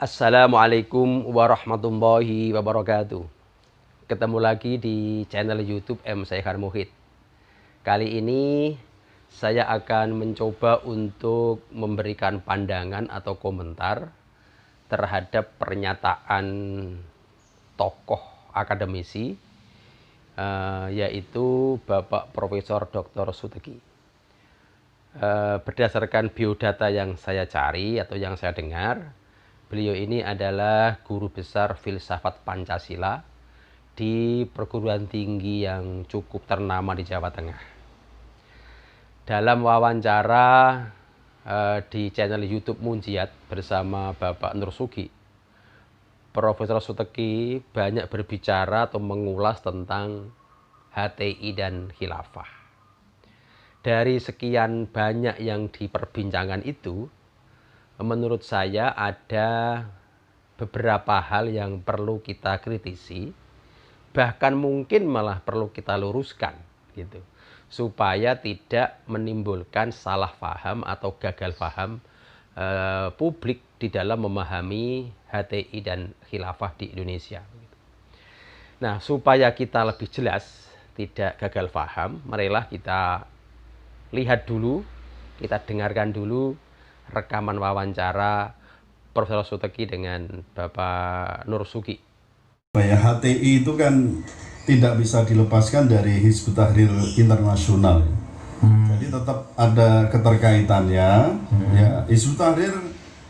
Assalamualaikum warahmatullahi wabarakatuh. Ketemu lagi di channel YouTube M. Syekhan Muhid. Kali ini saya akan mencoba untuk memberikan pandangan atau komentar terhadap pernyataan tokoh akademisi, yaitu Bapak Profesor Dr. Suteki. Berdasarkan biodata yang saya cari atau yang saya dengar, beliau ini adalah guru besar filsafat Pancasila di perguruan tinggi yang cukup ternama di Jawa Tengah. Dalam wawancara di channel YouTube Munjiat bersama Bapak Nur Sugi, Profesor Suteki banyak berbicara atau mengulas tentang HTI dan khilafah. Dari sekian banyak yang diperbincangkan itu, menurut saya ada beberapa hal yang perlu kita kritisi, bahkan mungkin malah perlu kita luruskan gitu, supaya tidak menimbulkan salah paham atau gagal paham publik di dalam memahami HTI dan khilafah di Indonesia. Nah, supaya kita lebih jelas, tidak gagal paham, marilah kita lihat dulu, kita dengarkan dulu rekaman wawancara Profesor Suteki dengan Bapak Nur Sugi. HTI itu kan tidak bisa dilepaskan dari Hizbut Tahrir Internasional. Jadi tetap ada keterkaitannya. Ya, Hizbut Tahrir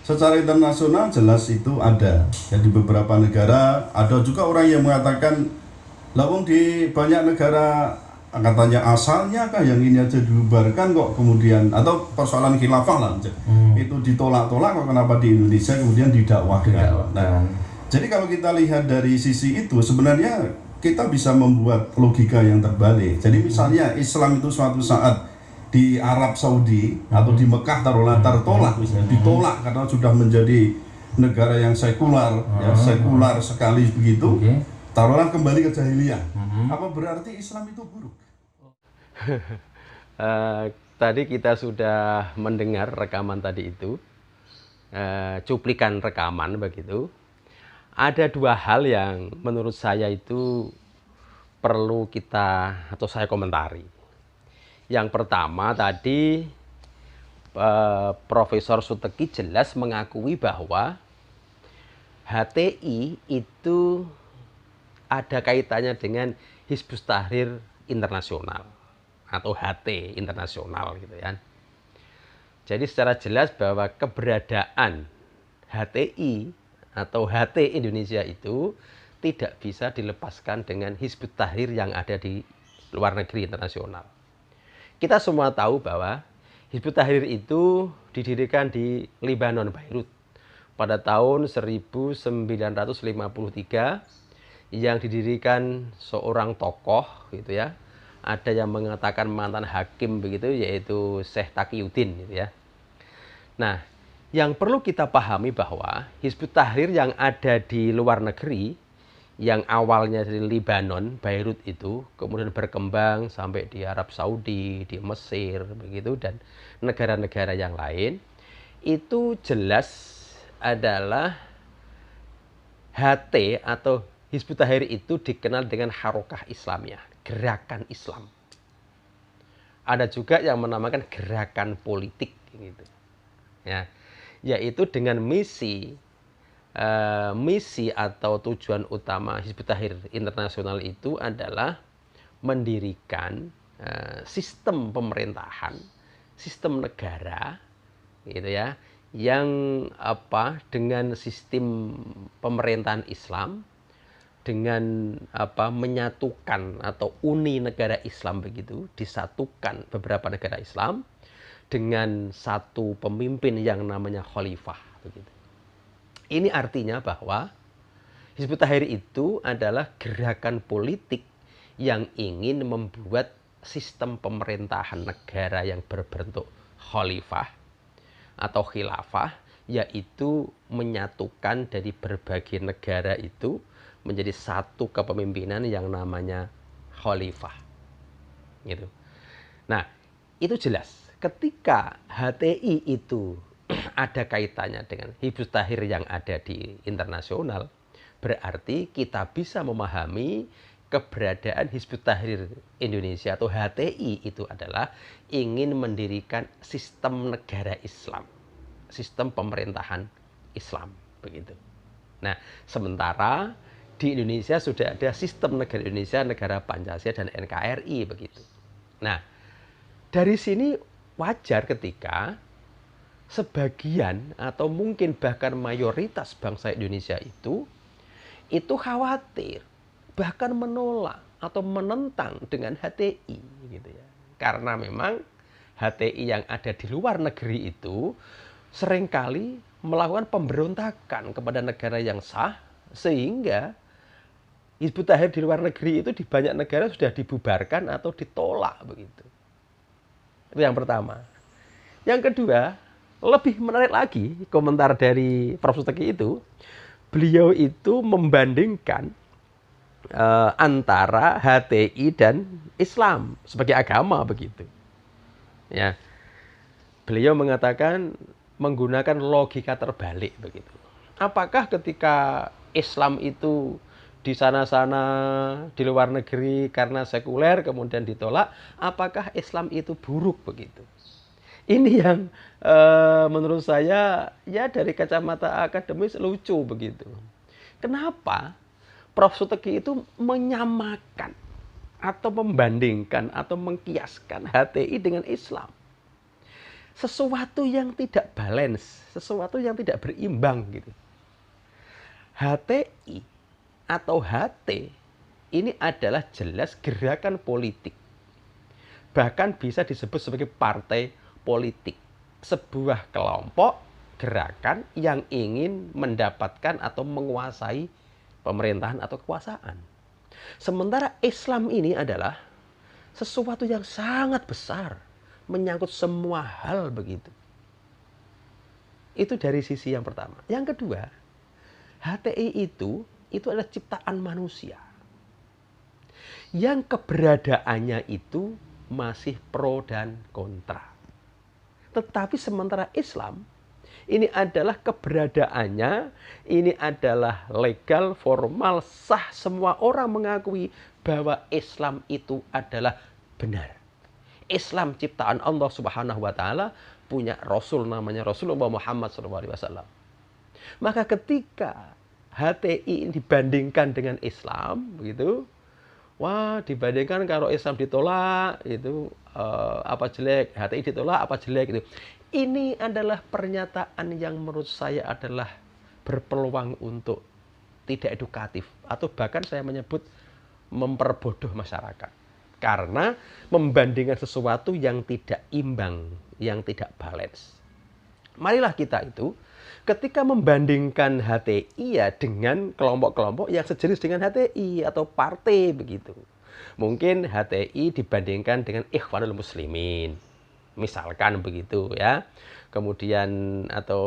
secara internasional jelas itu ada. Jadi beberapa negara, ada juga orang yang mengatakan, lawang di banyak negara katanya asalnya kah yang ini aja dibubarkan kok kemudian, atau persoalan khilafah lah itu ditolak-tolak kok kenapa di Indonesia kemudian didakwahkan. Nah, jadi kalau kita lihat dari sisi itu sebenarnya kita bisa membuat logika yang terbalik. Jadi misalnya Islam itu suatu saat di Arab Saudi atau di Mekah taruhlah tertolak, misalnya ditolak karena sudah menjadi negara yang sekular, ya, sekular sekali begitu. Taruhlah kembali ke jahiliyah. Apa berarti Islam itu buruk? Tadi kita sudah mendengar rekaman tadi itu, cuplikan rekaman begitu. Ada dua hal yang menurut saya itu perlu kita atau saya komentari. Yang pertama tadi Profesor Suteki jelas mengakui bahwa HTI itu ada kaitannya dengan Hizbut Tahrir Internasional atau HT internasional gitu ya. Jadi secara jelas bahwa keberadaan HTI atau HT Indonesia itu tidak bisa dilepaskan dengan Hizbut Tahrir yang ada di luar negeri internasional. Kita semua tahu bahwa Hizbut Tahrir itu didirikan di Lebanon, Beirut pada tahun 1953, yang didirikan seorang tokoh gitu ya. Ada yang mengatakan mantan hakim begitu, yaitu Syekh Taqiyuddin gitu ya. Nah, yang perlu kita pahami bahwa Hizbut Tahrir yang ada di luar negeri, yang awalnya dari Lebanon, Beirut itu, kemudian berkembang sampai di Arab Saudi, di Mesir begitu, dan negara-negara yang lain, itu jelas adalah HT atau Hizbut Tahrir itu dikenal dengan Harokah Islamiyah, gerakan Islam. Ada juga yang menamakan gerakan politik gitu. Ya, yaitu dengan misi atau tujuan utama Hizbut Tahrir Internasional itu adalah mendirikan sistem pemerintahan, sistem negara gitu ya, yang dengan sistem pemerintahan Islam, dengan menyatukan atau uni negara Islam begitu, disatukan beberapa negara Islam dengan satu pemimpin yang namanya khalifah begitu. Ini artinya bahwa Hizbut Tahrir itu adalah gerakan politik yang ingin membuat sistem pemerintahan negara yang berbentuk khalifah atau khilafah, yaitu menyatukan dari berbagai negara itu menjadi satu kepemimpinan yang namanya khalifah gitu. Nah, itu jelas ketika HTI itu ada kaitannya dengan Hizbut Tahrir yang ada di internasional, berarti kita bisa memahami keberadaan Hizbut Tahrir Indonesia atau HTI itu adalah ingin mendirikan sistem negara Islam, sistem pemerintahan Islam, begitu. Nah, sementara di Indonesia sudah ada sistem negara Indonesia, negara Pancasila dan NKRI, begitu. Nah, dari sini wajar ketika sebagian atau mungkin bahkan mayoritas bangsa Indonesia itu khawatir, bahkan menolak atau menentang dengan HTI, gitu ya. Karena memang HTI yang ada di luar negeri itu seringkali melakukan pemberontakan kepada negara yang sah, sehingga Hizbut Tahrir di luar negeri itu di banyak negara sudah dibubarkan atau ditolak, begitu. Itu yang pertama. Yang kedua, lebih menarik lagi komentar dari Prof. Suteki itu, beliau itu membandingkan antara HTI dan Islam sebagai agama, begitu. Ya. Beliau mengatakan menggunakan logika terbalik, begitu. Apakah ketika Islam itu di sana-sana di luar negeri karena sekuler kemudian ditolak, apakah Islam itu buruk, begitu? Ini yang menurut saya ya dari kacamata akademis lucu, begitu. Kenapa Prof. Suteki itu menyamakan atau membandingkan atau mengkiaskan HTI dengan Islam? Sesuatu yang tidak balance, sesuatu yang tidak berimbang, gitu. HTI atau HT ini adalah jelas gerakan politik. Bahkan bisa disebut sebagai partai politik. Sebuah kelompok gerakan yang ingin mendapatkan atau menguasai pemerintahan atau kekuasaan. Sementara Islam ini adalah sesuatu yang sangat besar, menyangkut semua hal, begitu. Itu dari sisi yang pertama. Yang kedua, HTI itu adalah ciptaan manusia yang keberadaannya itu masih pro dan kontra. Tetapi sementara Islam ini adalah keberadaannya, ini adalah legal, formal, sah, semua orang mengakui bahwa Islam itu adalah benar. Islam ciptaan Allah Subhanahu wa taala, punya rasul namanya Rasulullah Muhammad SAW. Maka ketika HTI dibandingkan dengan Islam, begitu, wah, dibandingkan kalau Islam ditolak itu apa jelek, HTI ditolak apa jelek, gitu. Ini adalah pernyataan yang menurut saya adalah berpeluang untuk tidak edukatif atau bahkan saya menyebut memperbodoh masyarakat. Karena membandingkan sesuatu yang tidak imbang, yang tidak balance. Marilah kita itu ketika membandingkan HTI ya dengan kelompok-kelompok yang sejenis dengan HTI atau partai, begitu. Mungkin HTI dibandingkan dengan Ikhwanul Muslimin, misalkan begitu ya. Kemudian atau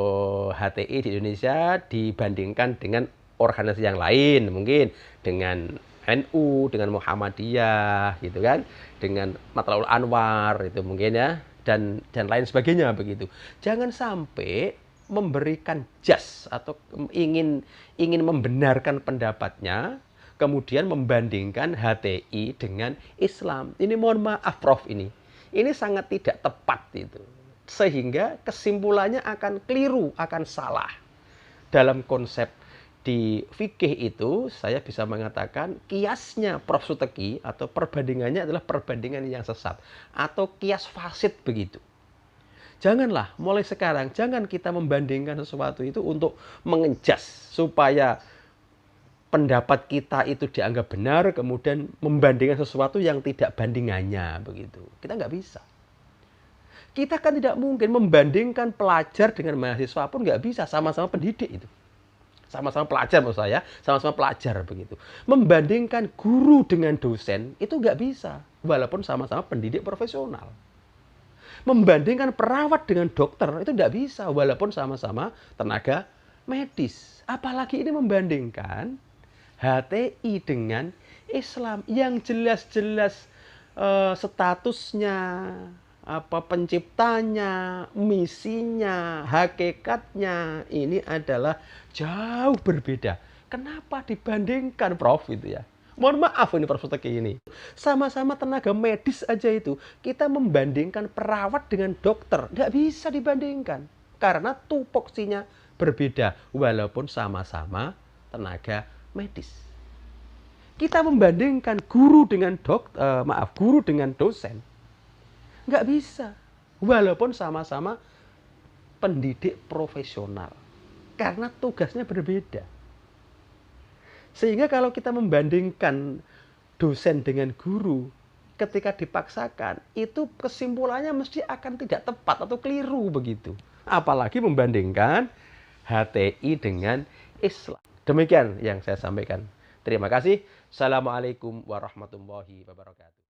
HTI di Indonesia dibandingkan dengan organisasi yang lain, mungkin dengan NU, dengan Muhammadiyah, gitu kan, dengan Matlabul Anwar itu mungkin ya, dan lain sebagainya, begitu. Jangan sampai memberikan jas atau ingin membenarkan pendapatnya, kemudian membandingkan HTI dengan Islam. Ini mohon maaf Prof, ini sangat tidak tepat itu. Sehingga kesimpulannya akan keliru, akan salah. Dalam konsep di fikih itu saya bisa mengatakan kiasnya Prof. Suteki atau perbandingannya adalah perbandingan yang sesat atau kias fasid, begitu. Janganlah mulai sekarang, jangan kita membandingkan sesuatu itu untuk mengejas supaya pendapat kita itu dianggap benar, kemudian membandingkan sesuatu yang tidak bandingannya, begitu. Kita nggak bisa. Kita kan tidak mungkin membandingkan pelajar dengan mahasiswa pun nggak bisa, sama-sama pendidik itu. Sama-sama pelajar maksud saya, sama-sama pelajar, begitu. Membandingkan guru dengan dosen itu nggak bisa, walaupun sama-sama pendidik profesional. Membandingkan perawat dengan dokter itu tidak bisa, walaupun sama-sama tenaga medis. Apalagi ini membandingkan HTI dengan Islam yang jelas-jelas statusnya apa penciptanya, misinya, hakikatnya ini adalah jauh berbeda. Kenapa dibandingkan, Prof, itu ya? Mohon maaf ini Prof Teki ini. Sama-sama tenaga medis aja itu, kita membandingkan perawat dengan dokter, nggak bisa dibandingkan. Karena tupoksinya berbeda, walaupun sama-sama tenaga medis. Kita membandingkan guru dengan guru dengan dosen, nggak bisa, walaupun sama-sama pendidik profesional, karena tugasnya berbeda. Sehingga kalau kita membandingkan dosen dengan guru, ketika dipaksakan, itu kesimpulannya mesti akan tidak tepat atau keliru begitu. Apalagi membandingkan HTI dengan Islam. Demikian yang saya sampaikan. Terima kasih. Assalamualaikum warahmatullahi wabarakatuh.